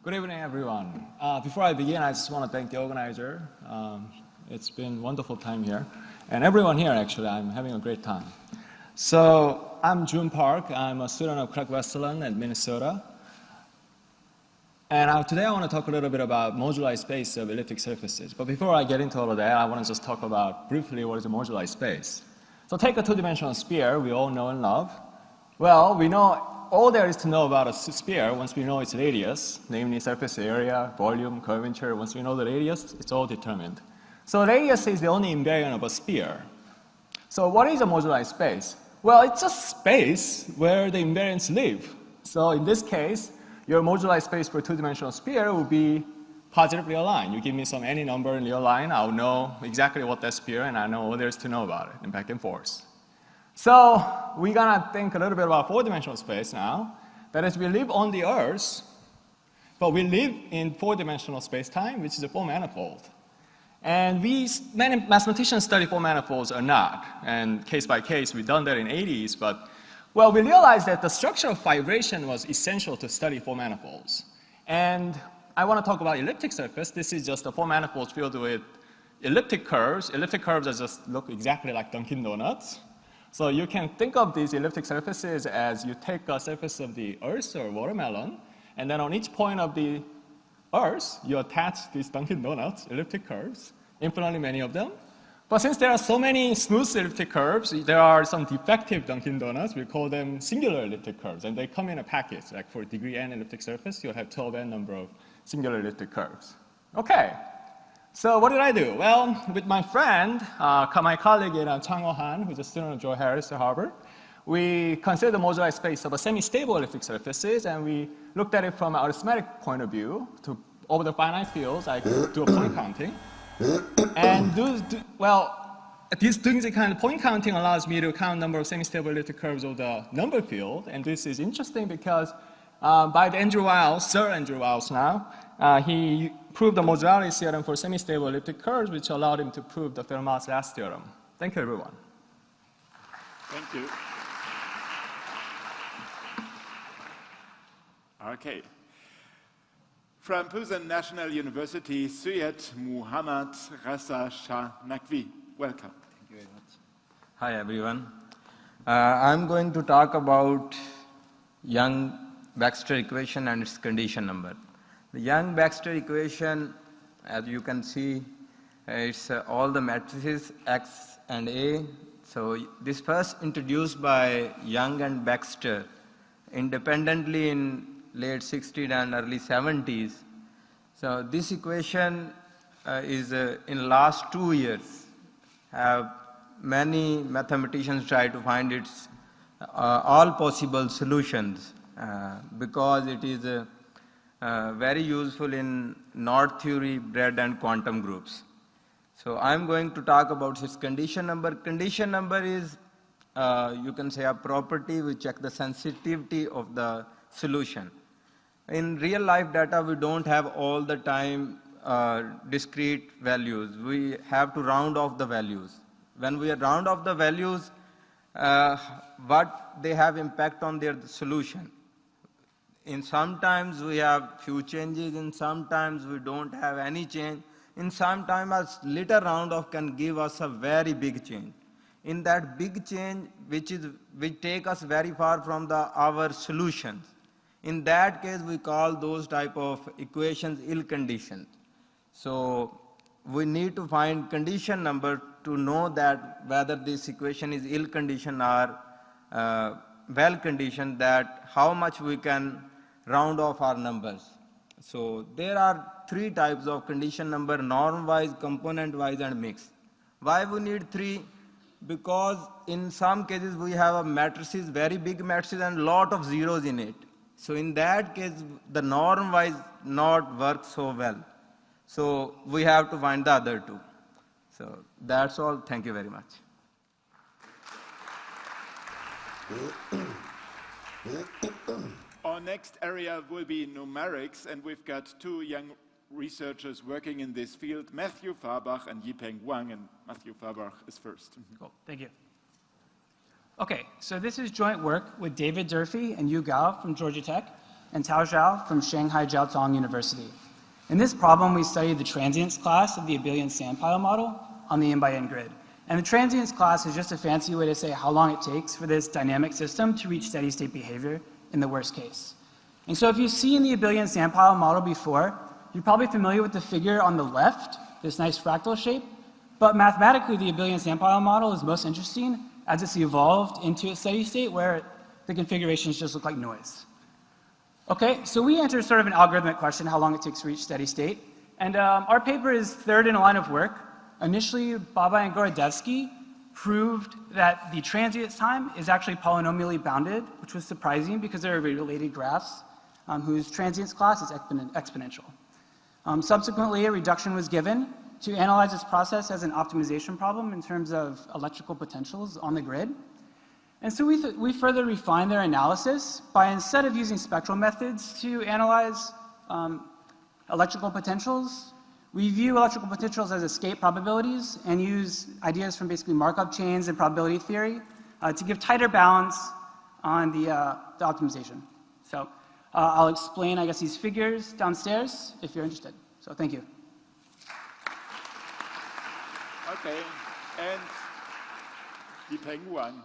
Good evening, everyone. Before I begin, I just want to thank the organizer. It's been a wonderful time here. And everyone here, actually, I'm having a great time. So I'm June Park. I'm a student of Craig Westerland at Minnesota. And today I want to talk a little bit about moduli space of elliptic surfaces. But before I get into all of that, I want to just talk about briefly what is a moduli space. So take a 2-dimensional sphere we all know and love. Well, we know all there is to know about a sphere once we know its radius, namely surface area, volume, curvature. Once we know the radius, it's all determined. So radius is the only invariant of a sphere. So what is a moduli space? Well, it's a space where the invariants live. So in this case, your moduli space for a 2-dimensional sphere will be positively aligned. You give me some any number in your line, I'll know exactly what that sphere, and I know all there is to know about it in back and forth. So we're going to think a little bit about 4-dimensional space now. That is, we live on the Earth, but we live in 4-dimensional space-time, which is a 4-manifold. And many mathematicians study 4 manifolds or not. And case by case, we've done that in the 80s, but Well, we realized that the structure of vibration was essential to study four manifolds. And I want to talk about elliptic surface. This is just a four manifolds filled with elliptic curves. Elliptic curves are just look exactly like Dunkin' Donuts. So you can think of these elliptic surfaces as you take a surface of the Earth or watermelon, and then on each point of the Earth, you attach these Dunkin' Donuts elliptic curves, infinitely many of them. But since there are so many smooth elliptic curves, there are some defective Dunkin' Donuts. We call them singular elliptic curves, and they come in a package. Like for degree n elliptic surface, you'll have 12n number of singular elliptic curves. Okay, so what did I do? Well, with my friend, my colleague Chang-Ho Han, who's a student of Joe Harris at Harvard, we considered the moduli space of a semi-stable elliptic surfaces, and we looked at it from an arithmetic point of view. Over the finite fields, I do a point counting. And doing the kind of point counting allows me to count number of semi-stable elliptic curves of the number field. And this is interesting because by Sir Andrew Wiles now, he proved the modularity theorem for semi-stable elliptic curves, which allowed him to prove the Fermat's-Last theorem. Thank you, everyone. Thank you. Okay. From Pusan National University, Syed Muhammad Rasa Shah Naqvi. Welcome. Thank you very much. Hi, everyone. I'm going to talk about Young-Baxter equation and its condition number. The Young-Baxter equation, as you can see, it's all the matrices X and A. So this first introduced by Young and Baxter independently in late 60s and early 70s. So this equation is in last 2 years have many mathematicians try to find its all possible solutions because it is very useful in knot theory, Bredd and quantum groups. So I'm going to talk about its condition number. Condition number is you can say a property which check the sensitivity of the solution. In real life data, we don't have all the time discrete values. We have to round off the values. When we round off the values, what they have impact on their solution. In sometimes we have few changes, in sometimes we don't have any change. In sometimes a little round off can give us a very big change. In that big change, which take us very far from our solutions. In that case, we call those type of equations ill-conditioned. So we need to find condition number to know that whether this equation is ill-conditioned or well-conditioned, that how much we can round off our numbers. So there are 3 types of condition number: norm-wise, component-wise, and mixed. Why we need 3? Because in some cases we have a matrices, very big matrices, and lot of zeros in it. So in that case, the norm-wise not work so well. So we have to find the other 2. So that's all. Thank you very much. Our next area will be numerics, and we've got 2 young researchers working in this field, Matthew Farbach and Yipeng Wang, and Matthew Farbach is first. Cool, thank you. Okay, so this is joint work with David Durfee and Yu Gao from Georgia Tech and Tao Zhao from Shanghai Jiao Tong University. In this problem, we studied the transients class of the abelian sandpile model on the n-by-n grid. And the transients class is just a fancy way to say how long it takes for this dynamic system to reach steady state behavior in the worst case. And so if you've seen the abelian sandpile model before, you're probably familiar with the figure on the left, this nice fractal shape. But mathematically, the abelian sandpile model is most interesting as it's evolved into a steady state where the configurations just look like noise. Okay, so we answered sort of an algorithmic question, how long it takes to reach steady state. And our paper is third in a line of work. Initially, Baba and Gorodetsky proved that the transients time is actually polynomially bounded, which was surprising because there are related graphs whose transients class is exponential. Subsequently, a reduction was given to analyze this process as an optimization problem in terms of electrical potentials on the grid. And so we further refined their analysis by, instead of using spectral methods to analyze electrical potentials, we view electrical potentials as escape probabilities and use ideas from basically Markov chains and probability theory to give tighter bounds on the optimization. So I'll explain, I guess, these figures downstairs if you're interested. So thank you. Okay, and Yipeng Wan,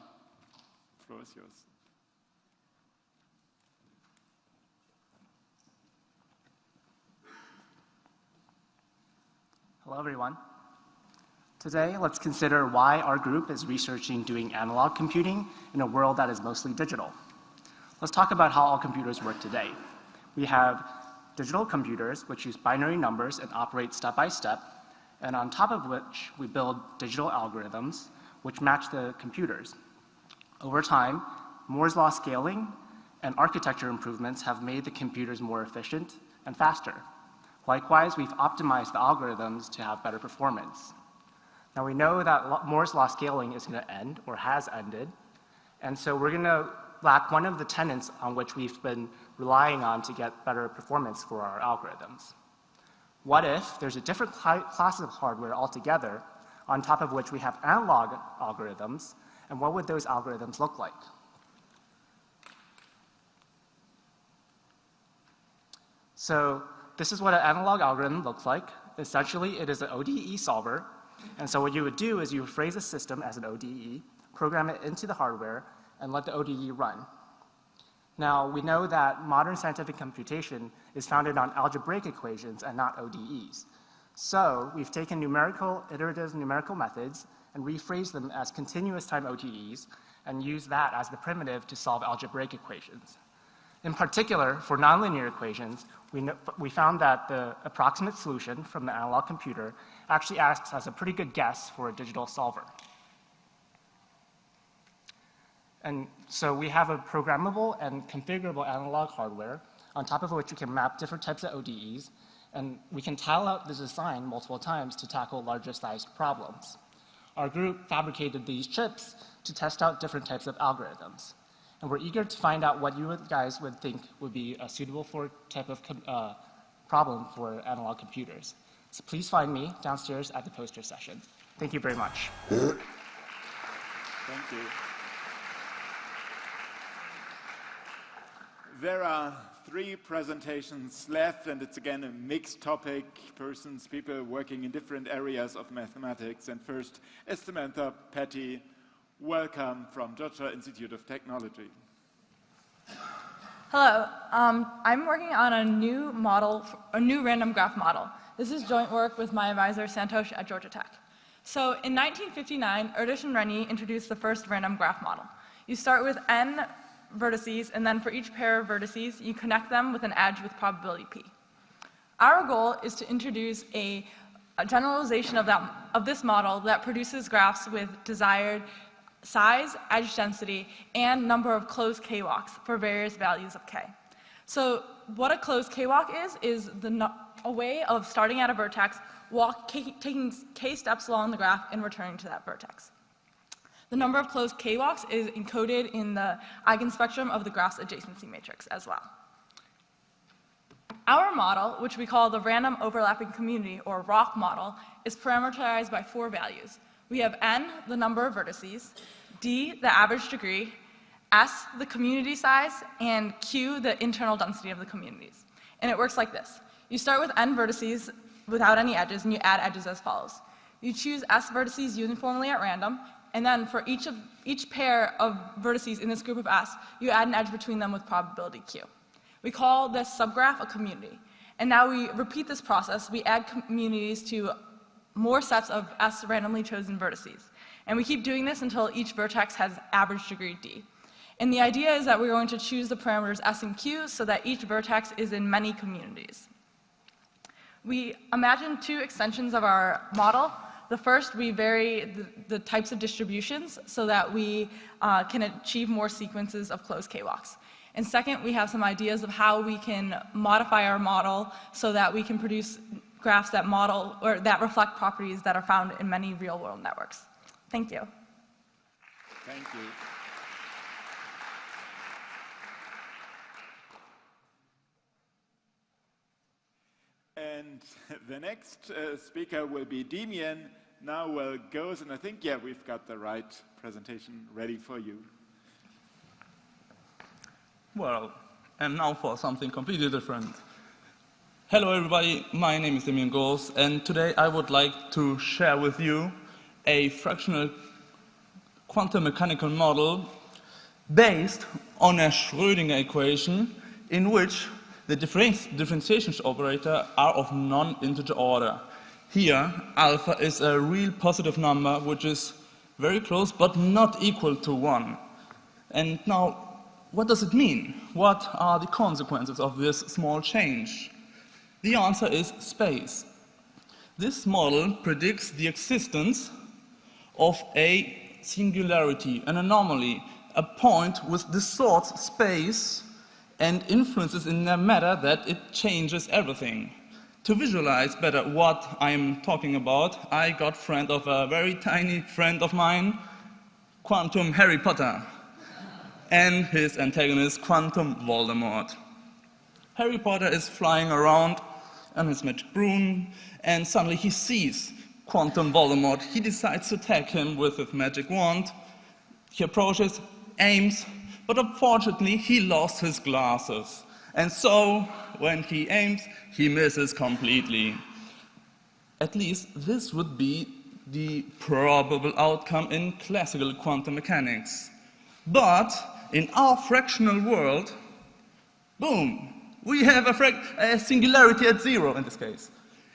the floor is yours. Hello, everyone. Today, let's consider why our group is researching doing analog computing in a world that is mostly digital. Let's talk about how all computers work today. We have digital computers, which use binary numbers and operate step by step, and on top of which we build digital algorithms, which match the computers. Over time, Moore's law scaling and architecture improvements have made the computers more efficient and faster. Likewise, we've optimized the algorithms to have better performance. Now we know that Moore's law scaling is going to end or has ended, and so we're going to lack one of the tenets on which we've been relying on to get better performance for our algorithms. What if there's a different class of hardware altogether on top of which we have analog algorithms, and what would those algorithms look like? So this is what an analog algorithm looks like. Essentially, it is an ODE solver. And so what you would do is you would phrase a system as an ODE, program it into the hardware, and let the ODE run. Now, we know that modern scientific computation is founded on algebraic equations and not ODEs. So we've taken iterative numerical methods and rephrased them as continuous time ODEs and used that as the primitive to solve algebraic equations. In particular, for nonlinear equations, we found that the approximate solution from the analog computer actually acts as a pretty good guess for a digital solver. And so we have a programmable and configurable analog hardware on top of which we can map different types of ODEs, and we can tile out the design multiple times to tackle larger sized problems. Our group fabricated these chips to test out different types of algorithms. And we're eager to find out what you guys would think would be a suitable type of problem for analog computers. So please find me downstairs at the poster session. Thank you very much. Thank you. There are 3 presentations left, and it's again a mixed topic, people working in different areas of mathematics. And first is Samantha Petty. Welcome from Georgia Institute of Technology. Hello, I'm working on a new random graph model. This is joint work with my advisor, Santosh at Georgia Tech. So in 1959, Erdős and Renyi introduced the first random graph model. You start with n vertices, and then for each pair of vertices, you connect them with an edge with probability p. Our goal is to introduce a generalization of this model that produces graphs with desired size, edge density, and number of closed k-walks for various values of k. So what a closed k-walk is a way of starting at a vertex, taking k steps along the graph, and returning to that vertex. The number of closed k-walks is encoded in the eigenspectrum of the graph's adjacency matrix as well. Our model, which we call the random overlapping community, or ROC model, is parameterized by 4 values. We have n, the number of vertices, d, the average degree, s, the community size, and q, the internal density of the communities. And it works like this. You start with n vertices without any edges, and you add edges as follows. You choose s vertices uniformly at random, and then for each pair of vertices in this group of s, you add an edge between them with probability q. We call this subgraph a community. And now we repeat this process. We add communities to more sets of s randomly chosen vertices. And we keep doing this until each vertex has average degree d. And the idea is that we're going to choose the parameters s and q so that each vertex is in many communities. We imagine 2 extensions of our model. The first, we vary the types of distributions so that we can achieve more sequences of closed k-walks. And second, we have some ideas of how we can modify our model so that we can produce graphs that model or that reflect properties that are found in many real-world networks. Thank you. Thank you. And the next speaker will be Demian. Now goes, and I think, yeah, we've got the right presentation ready for you. Well, and now for something completely different. Hello everybody, my name is Damien Goes, and today I would like to share with you a fractional quantum mechanical model based on a Schrödinger equation in which the differentiation operator are of non-integer order. Here, alpha is a real positive number which is very close but not equal to 1. And now, what does it mean? What are the consequences of this small change? The answer is space. This model predicts the existence of a singularity, an anomaly, a point which distorts space and influences in a matter that it changes everything. To visualize better what I'm talking about, I got friend of a very tiny friend of mine, Quantum Harry Potter, and his antagonist, Quantum Voldemort. Harry Potter is flying around on his magic broom, and suddenly he sees Quantum Voldemort. He decides to attack him with his magic wand. He approaches, aims, but unfortunately he lost his glasses. And so, when he aims, he misses completely. At least this would be the probable outcome in classical quantum mechanics. But in our fractional world, boom, we have a singularity at 0 in this case.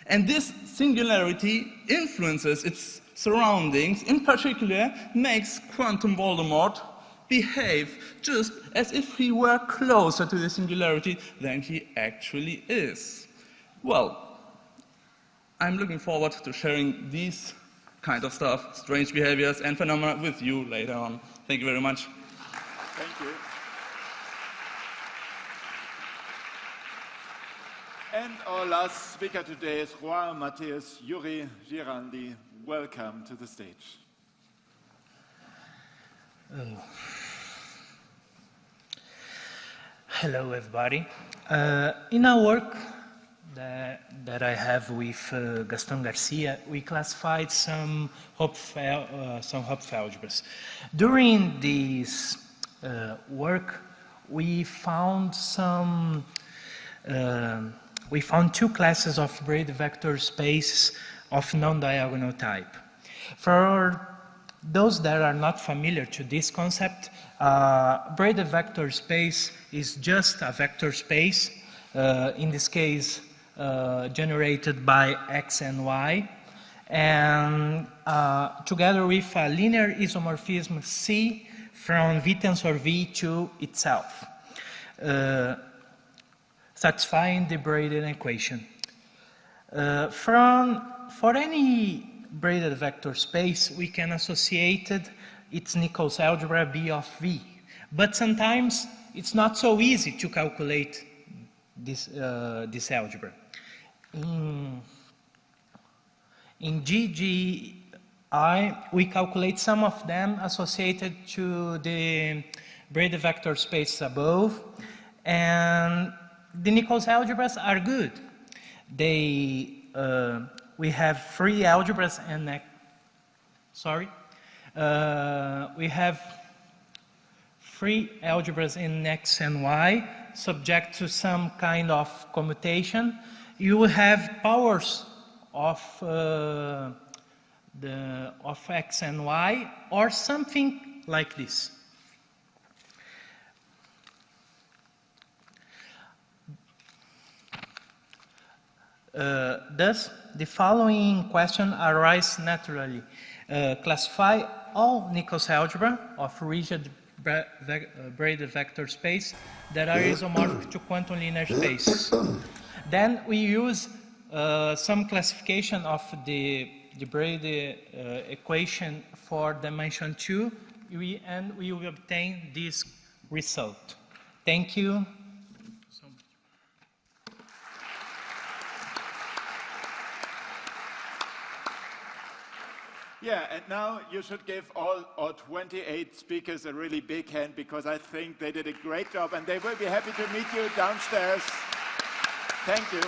And this singularity influences its surroundings, in particular makes Quantum Voldemort behave just as if he were closer to the singularity than he actually is. Well, I'm looking forward to sharing these kind of stuff, strange behaviors and phenomena with you later on. Thank you very much. Thank you. And our last speaker today is Juan Mateus Yuri Giraldi. Welcome to the stage. Hello, everybody. In our work that I have with Gaston Garcia, we classified some Hopf algebras. During this work, we found two classes of braid vector space of non-diagonal type. For those that are not familiar to this concept, braided vector space is just a vector space, in this case generated by x and y, and together with a linear isomorphism C from V tensor V to itself, satisfying the braided equation. For any braided vector space, we can associate its Nichols algebra B of V. But sometimes it's not so easy to calculate this algebra. In GGI, we calculate some of them associated to the braided vector space above, and the Nichols algebras are good. We have three algebras and we have three algebras in x and y, subject to some kind of commutation. You will have powers of x and y, or something like this. Thus, the following question arises naturally. Classify all Nichols algebra of rigid braided vector space that are isomorphic to quantum linear spaces. Then we use some classification of the braided equation for dimension 2, and we will obtain this result. Thank you. Yeah, and now you should give all our 28 speakers a really big hand, because I think they did a great job and they will be happy to meet you downstairs. Thank you.